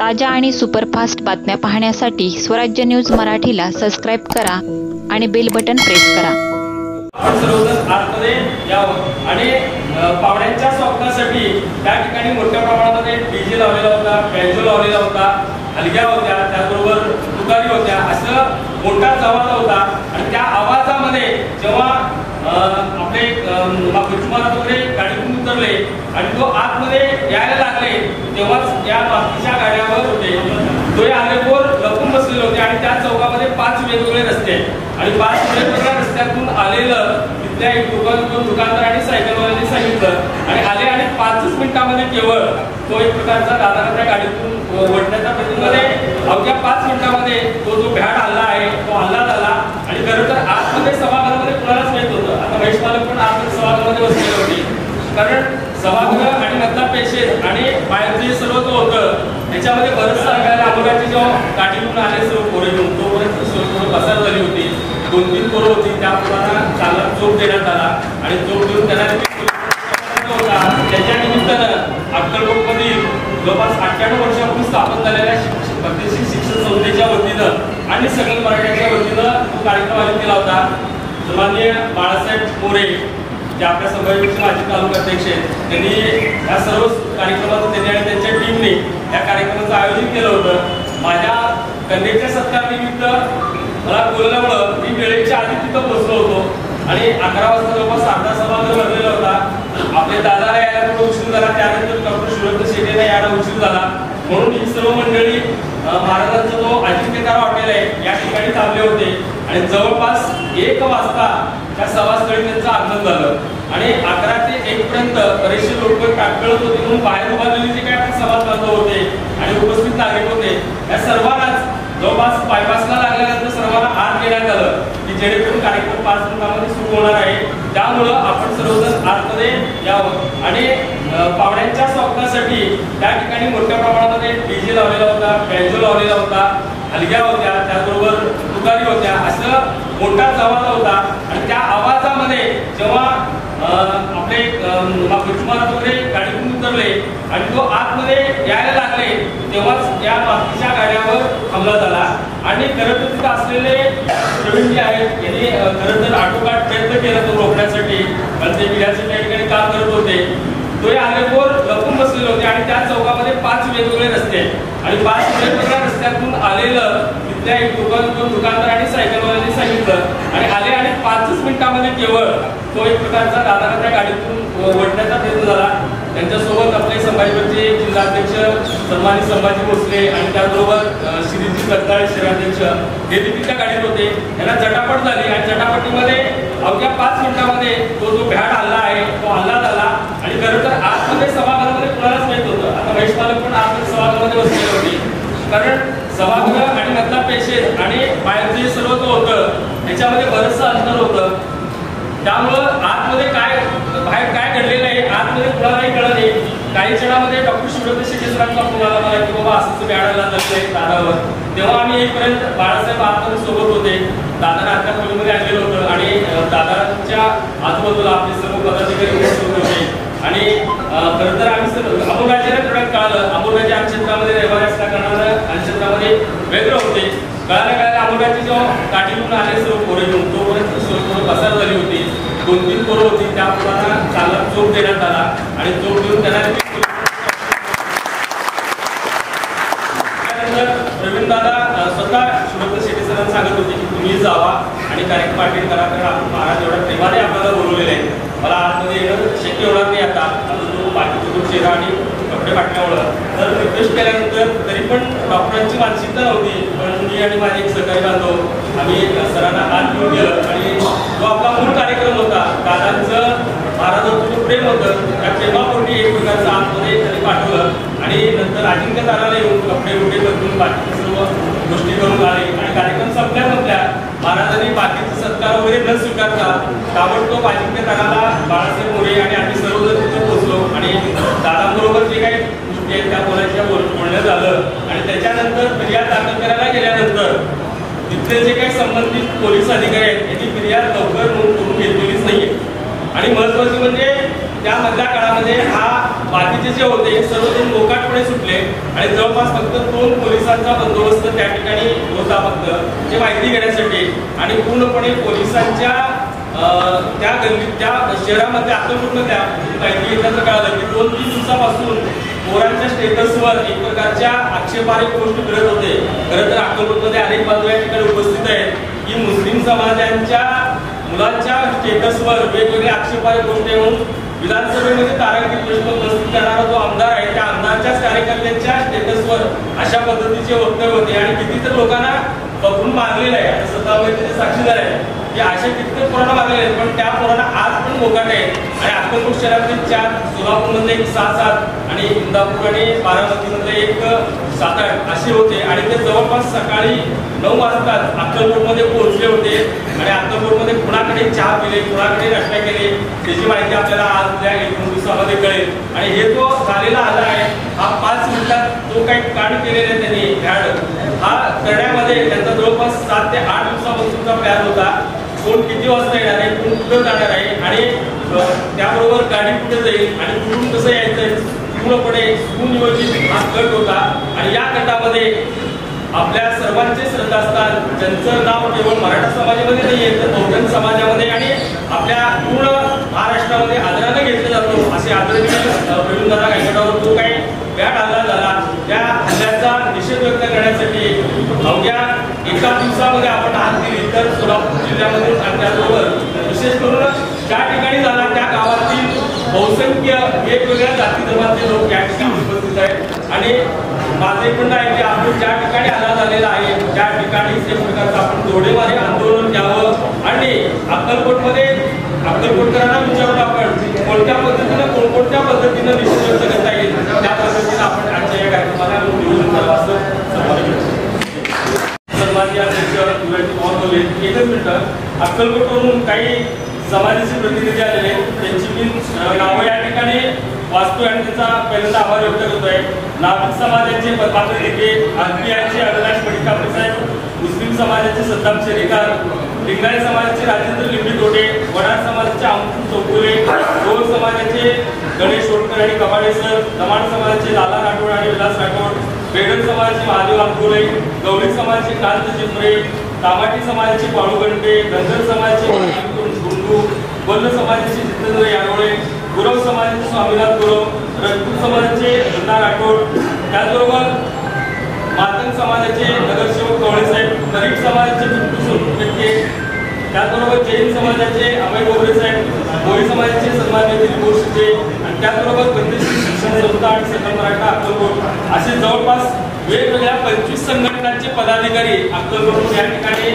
ताज्या आणि सुपरफास्ट बातम्या पाहण्यासाठी स्वराज्य न्यूज मराठीला सबस्क्राईब करा आणि बेल बटन प्रेस करा। आपण सर्वजण आतमध्ये यावं आणि पावड्यांच्या स्वागतासाठी त्या ठिकाणी मोठ्या प्रमाणामध्ये डीजे लावलेला होता, बँजो लावलेला होता, हलग्या होत्या, त्याचबरोबर तुतारी होत्या, असं मोठा आवाज होता। आणि त्या आवाजामध्ये जेव्हा आपले लक्ष्मण वगैरे गाडीतून उतरले आणि तो आतमध्ये यायला लागले तेव्हाच या बाकीच्या गाड्यावर होते तो आलेखोर लपून बसलेले होते आणि त्या चौकामध्ये 5 वेगवेगळे रस्ते आणि 5 वेगवेगळ्या रस्त्यातून आलेलं तिथल्या एक दुकानदार आणि सायकलवाल्यांनी सांगितलं आणि आले आणि 5 मिनिटांमध्ये केवळ तो एक प्रकारचा दादाला त्या गाडीतून ओढण्याच्या प्रयत्नामध्ये अवघ्या 5 मिनिटांमध्ये तो जो भ्याड हल्ला आहे तो हल्ला झाला। आणि खरं तर आतमध्ये सभागृहामध्ये कुणालाच माहित होतं, आता महेश मालक पण आतमध्ये सभागृहामध्ये बसलेले होते, कारण सभागृह आणि मतदार पेशेत आणि बाहेर जे सर्व तो होतं त्याच्यामध्ये बरंच सांगायला अमोलाची जेव्हा गाडीतून आले सर्व पोरे घेऊन तोपर्यंत सर्व पसार झाली होती। 2-3 पोरं होती, त्या पोरांना चांगला चोप देण्यात आला आणि चोप देऊन त्यांना होता। त्याच्या निमित्तानं अक्कलकोटमधील जवळपास 98 वर्षापूर्वी स्थापन झालेल्या प्रादेशिक शिक्षण संस्थेच्या वतीनं आणि सकल मराठ्याच्या वतीनं तो कार्यक्रम आयोजित केला होता। माननीय बाळासाहेब मोरे जे आपल्या संभाजीचे माजी तालुका अध्यक्ष आहेत, त्यांनी या सर्व कार्यक्रमाचं त्यांनी आणि त्यांच्या टीमने या कार्यक्रमाचं आयोजन केलं होतं। माझ्या कन्येच्या सत्कारानिमित्त मला बोलल्यामुळं मी वेळेच्या आधी तिथं पोहोचलो होतो आणि 11 वाजता जवळपास अर्धा सभागृह भरलेला होता। आपले दादाला यायला थोडं उशीर झाला, त्यानंतर डॉक्टर शिवरंग शेटेला यायला उशीर झाला, म्हणून ही सर्व मंडळी महाराजांचा जो अजिंक्यतारा हॉटेल आहे या ठिकाणी थांबले होते आणि जवळपास 1 वाजता त्या सभास्थळी त्यांचं आगमन झालं आणि 11 ते 1 पर्यंत बरेचसे लोक टाकळत होते म्हणून बाहेर उभारलेले जे काही सभा बांधव होते आणि उपस्थित नागरिक होते या सर्वांनाच जवळपास बायपासला लागल्यानंतर सर्वांना आत घेण्यात आलं की जेणेकरून कार्यक्रम 5 मिनिटांमध्ये सुरू होणार आहे। त्यामुळं आपण सर्वजण आतमध्ये यावं आणि पावड्यांच्या स्वागतासाठी त्या ठिकाणी मोठ्या प्रमाणामध्ये डीजे लावलेला होता, बँजो लावलेला होता, हलग्या होत्या, त्याचबरोबर तुतारी होत्या, असं मोठा आवाज होता। आणि त्या आवाजामध्ये जेव्हा आपले लक्ष्मण वगैरे गाडीतून उतरले आणि तो आतमध्ये यायला लागले तेव्हाच या बाकीच्या गाड्यावर हमला झाला। आणि खरं तर तिथं असलेले प्रवीण जे आहेत यांनी खरं तर आटोकाट प्रयत्न केला तो रोखण्यासाठी, पण ते मीडियाचे त्या ठिकाणी काम करत होते। तो आलेखोर लपून बसलेले होते आणि त्या चौकामध्ये 5 वेगवेगळे रस्ते आणि 5 वेगवेगळ्या रस्त्यातून आलेलं तिथल्या एक दुकानदार आणि सायकलवाल्यांनी सांगितलं आणि आले आणि 5 मिनिटांमध्ये केवळ तो एक प्रकारचा दादाला त्या गाडीतून ओढण्याचा प्रयत्न झाला। त्यांच्यासोबत आपले संभाजीचे जिल्हाध्यक्ष सन्मानित संभाजी भोसले आणि त्याचबरोबर श्रीजी करताळे शहराध्यक्ष हे देखील त्या गाडीत होते। त्यांना झटापट झाली आणि झटापटीमध्ये अवघ्या 5 मिनिटांमध्ये तो जो भ्याड हल्ला आहे तो हल्ला झाला आणि खरं तर आतमध्ये सभागृहामध्ये कुणालाच माहित होतं, आता महेश मालक पण आतमध्ये सभागृहामध्ये बसलेले होते, कारण सभागृह आणि मतदार पेशेत आणि बाहेर जे सर्व तो होतं त्याच्यामध्ये बरंचसं अंतर होतं। त्यामुळं आतमध्ये काय बाहेर काय घडलेलं आहे आतमध्ये कुणालाही कळलं नाही। काही क्षणामध्ये डॉक्टर शिवरंग शेटे सरांचा फोन आला मला की बाबा असं भ्याडाला जायचं आहे दादावर, तेव्हा आम्ही येईपर्यंत बाळासाहेब आतमध्ये सोबत होते, दादा आत्या खोलीमध्ये आलेलं होतं आणि दादाच्या आजूबाजूला आपले सर्व पदाधिकारी उपस्थित होते। आणि खरं तर आम्ही अमोलराजेला थोड्यात कळालं, अमोलराजे आमच्या क्षेत्रामध्ये रहिवासी असल्या कारणानं आमच्या क्षेत्रामध्ये वेगळं होते, कळायला अमोलराजे जेव्हा गाडीतून आले सर्व पोरे घेऊन तोपर्यंत सर्व पसार झाली होती। 2-3 पोरं होती, त्या पोरांना चांगला चोप देण्यात आला आणि चोप देऊन त्यांना प्रवीण दादा स्वतः शिवरंग शेटे सरांना सांगत होते की तुम्ही जावा आणि कार्यक्रम अटेंड करा, कारण आपण महाराज एवढ्या प्रेमाने आपल्याला बोलवलेले आहे, मला आतमध्ये येणं शक्य होणार नाही आता बाकीचे चेहरा आणि कपडे फाटल्यामुळं। तर रिक्वेस्ट केल्यानंतर तरी पण डॉक्टरांची मानसिकता नव्हती, पण मी आणि माझे एक सहकारी बांधव आम्ही सरांना आत घेऊन गेलं आणि जो आपला मूळ कार्यक्रम होता दादांचं महाराजांचं जो प्रेम होतं त्या प्रेमापोटी एक प्रकारचं आतमध्ये त्यांनी पाठवलं आणि नंतर अजिंक्यताराला येऊन कपडे वगैरे बदलून बाकीचे सर्व गोष्टी करून आले आणि कार्यक्रम संपल्या महाराजांनी बाकीचा सत्कार वगैरे न स्वीकारता ताबडतोब अजिंक्यताराला बाळासाहेब मोरे आणि आम्ही सर्वजण तिथे पोहोचलो आणि दादाबरोबर जे काही गोष्टी आहेत त्या बोलण्यात झालं आणि त्याच्यानंतर फिर्याद दाखल करायला गेल्यानंतर तिथले जे काही संबंधित पोलीस अधिकारी आहेत यांनी फिर्याद लवकर नोंद करून घेतलेलीच नाहीये। आणि महत्वाचं म्हणजे त्या मधल्या काळामध्ये हा बाकीचे जे होते हे सर्वजण मोकाटपणे सुटले आणि जवळपास फक्त 2 पोलिसांचा बंदोबस्त त्या ठिकाणी होता फक्त ते माहिती घेण्यासाठी आणि पूर्णपणे पोलिसांच्या त्या गल्लीत त्या शहरामध्ये अक्कलकोटमधल्या माहिती घेतल्याचं कळालं की 2-3 दिवसापासून पोरांच्या स्टेटसवर एक प्रकारच्या आक्षेपार्ह गोष्टी करत होते. खरं तर अक्कलकोटमध्ये अनेक बाजू या ठिकाणी उपस्थित आहेत की मुस्लिम समाजांच्या मुलांच्या स्टेटसवर वेगवेगळ्या आक्षेपार्ह गोष्टी येऊन विधानसभेमध्ये तारांकित प्रश्न उपस्थित करणारा जो आमदार आहे त्या आमदारच्याच कार्यकर्त्यांच्या स्टेटसवर अशा पद्धतीचे वक्तव्य होते आणि कितीतरी लोकांना पकडून मारलेलं आहे. आता स्वतः साक्षीदार आहे की अशा कित्येक पोरांना मारलेले आहेत पण त्या पोरांना आज पण मोकाट आहे आणि अक्कलकोट शहरातील 4, सोलापूरमध्ये 1 6-7 आणि इंदापूर आणि बारामतीमध्ये 1 7-8 असे होते आणि ते जवळपास सकाळी 9 वाजता अक्कलकोटमध्ये पोहोचले होते आणि अक्कलकोटमध्ये कुणाकडे चहा पिले कुणाकडे नाश्ता केले त्याची माहिती आपल्याला आज या 1-2 दिवसामध्ये कळेल. आणि हे जो झालेला आला आहे हा 5 मिनिटात जो काही कांड केलेला आहे त्यांनी ॲड हा करण्यामध्ये त्यांचा जवळपास 7 ते 8 दिवसापासूनचा प्लॅन होता. कोण किती वाजता येणार आहे कोण कुठं जाणार आहे आणि त्याबरोबर गाडी कुठे जाईल आणि कुठून कसं यायचं पूर्णपणे सुनियोजित हा गट होता. आणि या गटामध्ये आपल्या सर्वांचे श्रद्धास्थान ज्यांचं नाव केवळ मराठा समाजामध्ये नाही आहे तर बहुजन समाजामध्ये आणि आपल्या पूर्ण महाराष्ट्रामध्ये आदरानं घेतलं जातो असे आदरणीय प्रवीणदादा गायकवाडावर जो काही बॅड हल्ला झाला त्या हल्ल्याचा निषेध व्यक्त करण्यासाठी अवघ्या एका दिवसामध्ये आपण हात दिली तर सोलापूर जिल्ह्यामध्ये आणि त्याचबरोबर विशेष करून ज्या ठिकाणी झाला त्या गावातील बहुसंख्य वेगवेगळ्या जाती धर्माचे लोक या ठिकाणी उपस्थित आहेत. आणि माझे पण आहे की आपण ज्या ठिकाणी हल्ला झालेला आहे त्या ठिकाणी ते प्रकारचं आपण तोडेमारी आंदोलन घ्यावं आणि अक्कलकोटमध्ये अक्कलकोटकरांना विचारून आपण कोणत्या पद्धतीनं कोणकोणत्या पद्धतीनं निषेध व्यक्त करता येईल त्या पद्धतीनं आपण आजच्या या कार्यक्रमाला नियोजन करावं असं सन्माननीय अध्यक्ष पवार बोलले. एकच मिनिटं अक्कलकोटवरून काही समाजाचे प्रतिनिधी आलेले त्यांची मी नावं या ठिकाणी वाचतोय आणि त्याचा पहिल्यांदा आभार व्यक्त करतोय. नाभिक समाजाचे पद्माकर लेके, आरपीआयचे अविनाश मडिकापे साहेब, मुस्लिम समाजाचे सद्दाम शेरेकर, लिंगायत समाजाचे राजेंद्र लिंबीतोडे, वडार समाजाचे अमृत चौगुले, गोर समाजाचे गणेश शोडकर आणि कबाडे सर, दमाण समाजाचे लाला राठोड आणि विलास राठोड, बेडल समाजाचे महादेव अंकुले, गवळी समाजाचे कांत चिंबरे, कामाटी समाजाचे बाळू गंडे, धनगर समाजाचे गुंडू, बल्ल समाजाचे जितेंद्र यारोळे, गुरव समाजाचे स्वामीनाथ गुरव, राजपूत समाजाचे रत्ना राठोड, त्याचबरोबर मातंग समाजाचे नगरसेवक कवळेसाहेब, गरीब समाजाचे बिट्टू सोनटक्के, त्याचबरोबर जैन समाजाचे अभय गोबरे साहेब, भोई समाजाचे सन्माननीय दिलीप शिंदे आणि त्याचबरोबर बंदिस्त शिक्षण संस्था आणि सकल मराठा अक्कलकोट असे जवळपास वेगवेगळ्या 25 संघटनांचे पदाधिकारी अक्कलकोट या ठिकाणी